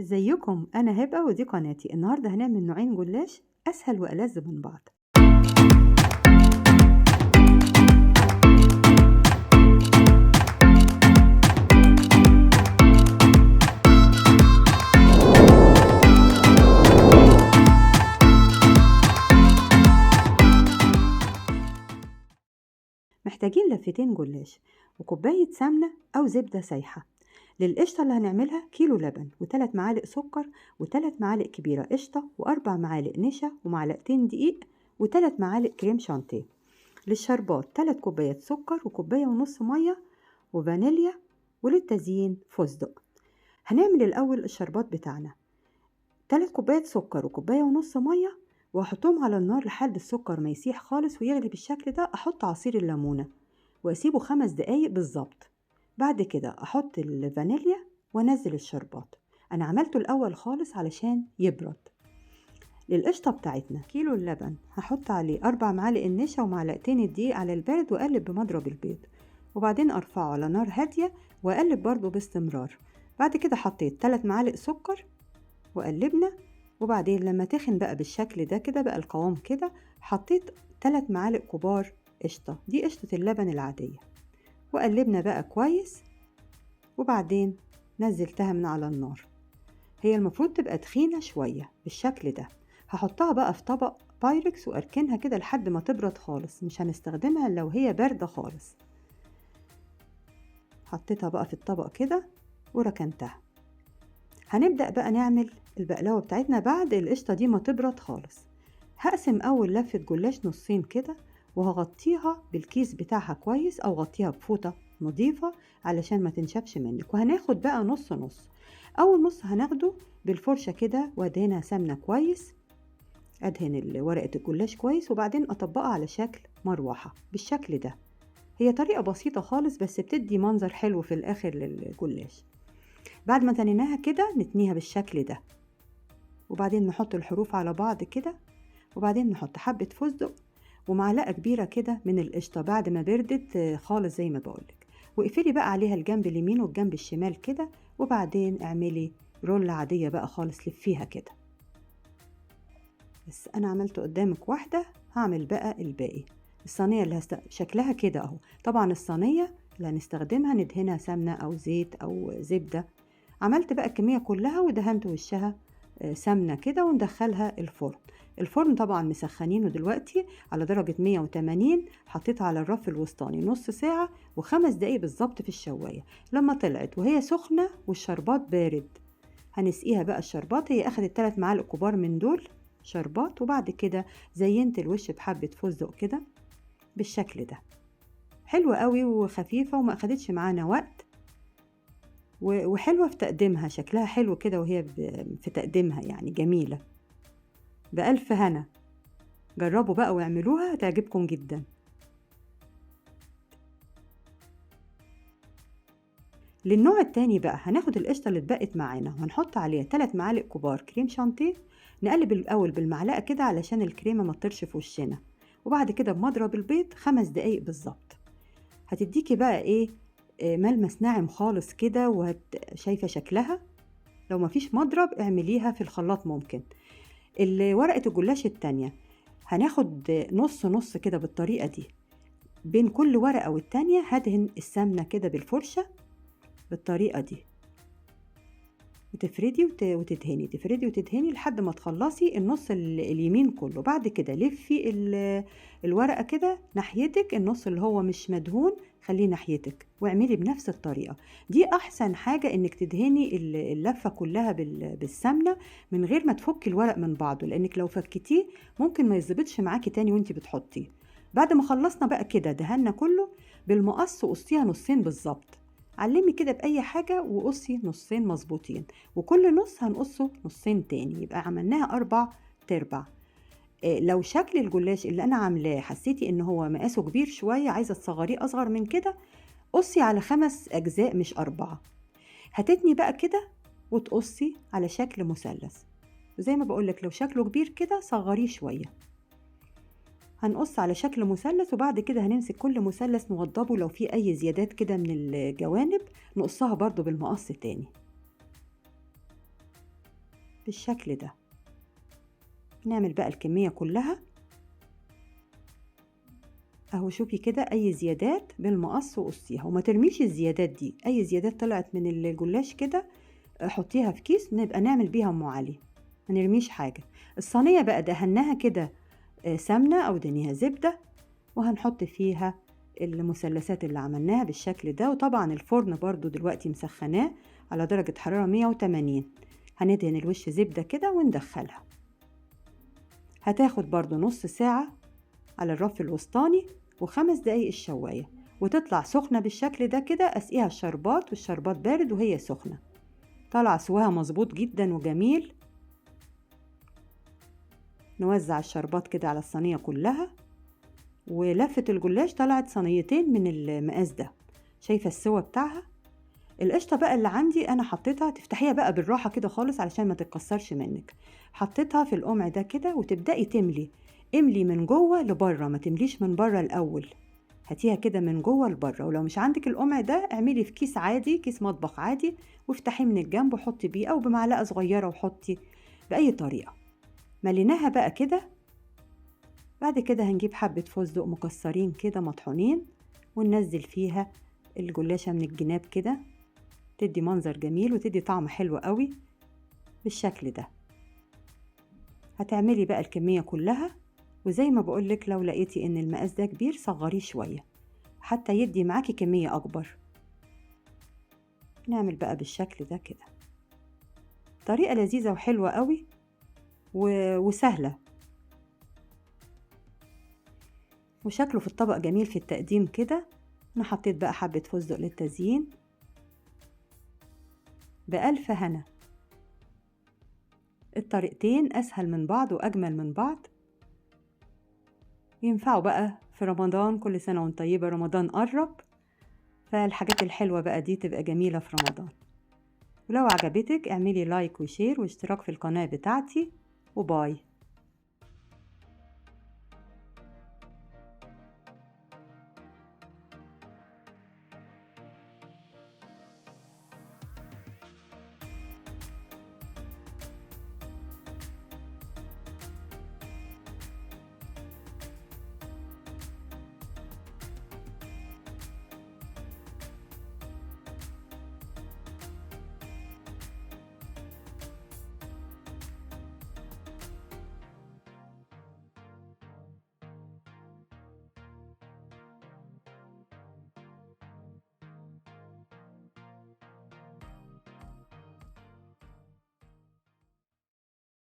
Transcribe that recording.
ازيكم؟ انا هبه ودي قناتي. النهارده هنعمل نوعين جلاش اسهل والذ من بعض. محتاجين لفتين جلاش وكوبايه سمنه او زبده سايحه. للقشطه اللي هنعملها كيلو لبن و3 معالق سكر و3 معالق كبيره قشطه و4 معالق نشا ومعلقتين دقيق و3 معالق كريم شانتيه. للشربات 3 كوبايات سكر وكوبايه ونص ميه وفانيليا، وللتزيين فستق. هنعمل الاول الشربات بتاعنا. 3 كوبايات سكر وكوبايه ونص ميه، وهحطهم على النار لحد السكر ما يسيح خالص ويغلي بالشكل ده. احط عصير الليمونه واسيبه 5 دقايق بالظبط. بعد كده احط الفانيليا وانزل الشربات. انا عملته الاول خالص علشان يبرد. للقشطه بتاعتنا كيلو اللبن هحط عليه 4 معالق النشا ومعلقتين الدقيق على البارد واقلب بمضرب البيض، وبعدين ارفعه على نار هاديه واقلب برضو باستمرار. بعد كده حطيت 3 معالق سكر وقلبنا، وبعدين لما تخن بقى بالشكل ده كده بقى القوام كده، حطيت 3 معالق كبار قشطه، دي قشطه اللبن العاديه، وقلبنا بقى كويس. وبعدين نزلتها من على النار. هي المفروض تبقى تخينه شويه بالشكل ده. هحطها بقى في طبق بايركس واركنها كده لحد ما تبرد خالص، مش هنستخدمها لو هي بارده خالص. حطيتها بقى في الطبق كده وركنتها. هنبدأ بقى نعمل البقلاوة بتاعتنا بعد القشطة دي ما تبرد خالص. هقسم أول لفة جلاش نصين كده، وهغطيها بالكيس بتاعها كويس أو غطيها بفوطة نظيفة علشان ما تنشفش منك. وهناخد بقى نص نص. أول نص هناخده بالفرشة كده وادهنها سمنة كويس، أدهن ورقة الجلاش كويس، وبعدين أطبقها على شكل مروحة بالشكل ده. هي طريقة بسيطة خالص بس بتدي منظر حلو في الآخر للجلاش. بعد ما تنيناها كده نتنيها بالشكل ده، وبعدين نحط الحروف على بعض كده، وبعدين نحط حبة فستق ومعلقة كبيرة كده من القشطة بعد ما بردت خالص زي ما بقولك. واقفلي بقى عليها الجنب اليمين والجنب الشمال كده، وبعدين اعملي رولة عادية بقى خالص، لفيها كده. بس انا عملت قدامك واحدة، هعمل بقى الباقي. الصينية اللي شكلها كده اهو. طبعا الصينية اللي هنستخدمها ندهنها سمنة او زيت او زبدة. عملت بقى الكمية كلها ودهنت وشها سمنة كده، وندخلها الفرن. الفرن طبعا مسخنينه دلوقتي على درجة 180. حطيتها على الرف الوسطاني نص ساعة و5 دقايق بالظبط في الشواية. لما طلعت وهي سخنة والشربات بارد، هنسقيها بقى الشربات. هي اخدت 3 معالق كبار من دول شربات. وبعد كده زينت الوش بحبة فستق كده بالشكل ده. حلوة قوي وخفيفة وما اخدتش معانا وقت، وحلوة في تقديمها، شكلها حلو كده وهي في تقديمها يعني جميلة. بألف هنا. جربوا بقى واعملوها هتعجبكم جدا. للنوع التاني بقى هناخد القشطة اللي اتبقت معانا وهنحط عليها 3 معالق كبار كريم شانتيه. نقلب الأول بالمعلقة كده علشان الكريمة ما تطرش في وشنا، وبعد كده بمضرب البيض 5 دقايق بالظبط. هتديكي بقى ايه، ملمس ناعم خالص كده، وشايفة شكلها. لو مفيش مضرب اعمليها في الخلاط ممكن. ورقة الجلاش التانية هناخد نص نص كده بالطريقة دي. بين كل ورقة والتانية هدهن السمنة كده بالفرشة بالطريقة دي، وتفردي وتدهني، تفردي وتدهني لحد ما تخلصي النص اليمين كله. بعد كده لفي الورقة كده ناحيتك، النص اللي هو مش مدهون خليه ناحيتك، واعملي بنفس الطريقة دي. احسن حاجة انك تدهني اللفة كلها بالسمنة من غير ما تفكي الورق من بعضه، لانك لو فكتيه ممكن ما يظبطش معاكي تاني وانتي بتحطيه. بعد ما خلصنا بقى كده دهنا كله بالمقص وقصيها نصين بالظبط. علمي كده بأي حاجة وقصي نصين مظبوطين، وكل نص هنقصه نصين تاني، يبقى عملناها 4/4. لو شكل الجلاش اللي أنا عاملاه حسيتي إن هو مقاسه كبير شوية، عايزة تصغريه أصغر من كده، قصي على 5 أجزاء مش 4. هتتني بقى كده وتقصي على شكل مثلث. زي ما بقولك لو شكله كبير كده صغريه شوية. هنقص على شكل مثلث، وبعد كده هنمسك كل مثلث نوضبه، لو في اي زيادات كده من الجوانب نقصها برضو بالمقص تاني. بالشكل ده. نعمل بقى الكمية كلها اهو. شوفي كده اي زيادات بالمقص وقصيها، وما ترميش الزيادات دي. اي زيادات طلعت من الجلاش كده حطيها في كيس نبقى نعمل بيها ام علي، ما نرميش حاجة. الصينية بقى دهناها كده سمنة او دهنيها زبدة، وهنحط فيها المثلثات اللي عملناها بالشكل ده. وطبعا الفرن برضو دلوقتي مسخناه على درجة حرارة 180. هندهن الوش زبدة كده وندخلها. هتاخد برضو نص ساعة على الرف الوسطاني و5 دقايق الشواية، وتطلع سخنة بالشكل ده كده. اسقيها الشربات، والشربات بارد وهي سخنة، طلع سواها مظبوط جدا وجميل. نوزع الشربات كده على الصينية كلها، ولفة الجلاش طلعت صينيتين من المقاس ده. شايفة السوا بتاعها؟ القشطة بقى اللي عندي انا حطيتها، تفتحيها بقى بالراحة كده خالص علشان ما تتكسرش منك. حطيتها في القمع ده كده، وتبدأي املي من جوه لبره، ما تمليش من بره الاول. هاتيها كده من جوه لبره. ولو مش عندك القمع ده اعملي في كيس عادي، كيس مطبخ عادي، وافتحيه من الجنب وحطي بيه، او بمعلقة صغيرة وحطي بأي طريقة. مليناها بقى كده. بعد كده هنجيب حبة فستق مكسرين كده مطحونين، وننزل فيها الجلاشة من الجناب كده، تدي منظر جميل وتدي طعم حلو قوي بالشكل ده. هتعملي بقى الكمية كلها، وزي ما بقولك لو لقيتي ان المقاس ده كبير صغريه شوية حتى يدي معاكي كمية اكبر. نعمل بقى بالشكل ده كده. طريقة لذيذة وحلوة قوي وسهلة، وشكله في الطبق جميل في التقديم كده. انا حطيت بقى حبة فستق للتزيين. بألف هنا. الطريقتين اسهل من بعض واجمل من بعض، ينفعوا بقى في رمضان. كل سنة وانت طيبة، رمضان قرب، فالحاجات الحلوة بقى دي تبقى جميلة في رمضان. ولو عجبتك اعملي لايك وشير واشتراك في القناة بتاعتي، وباي.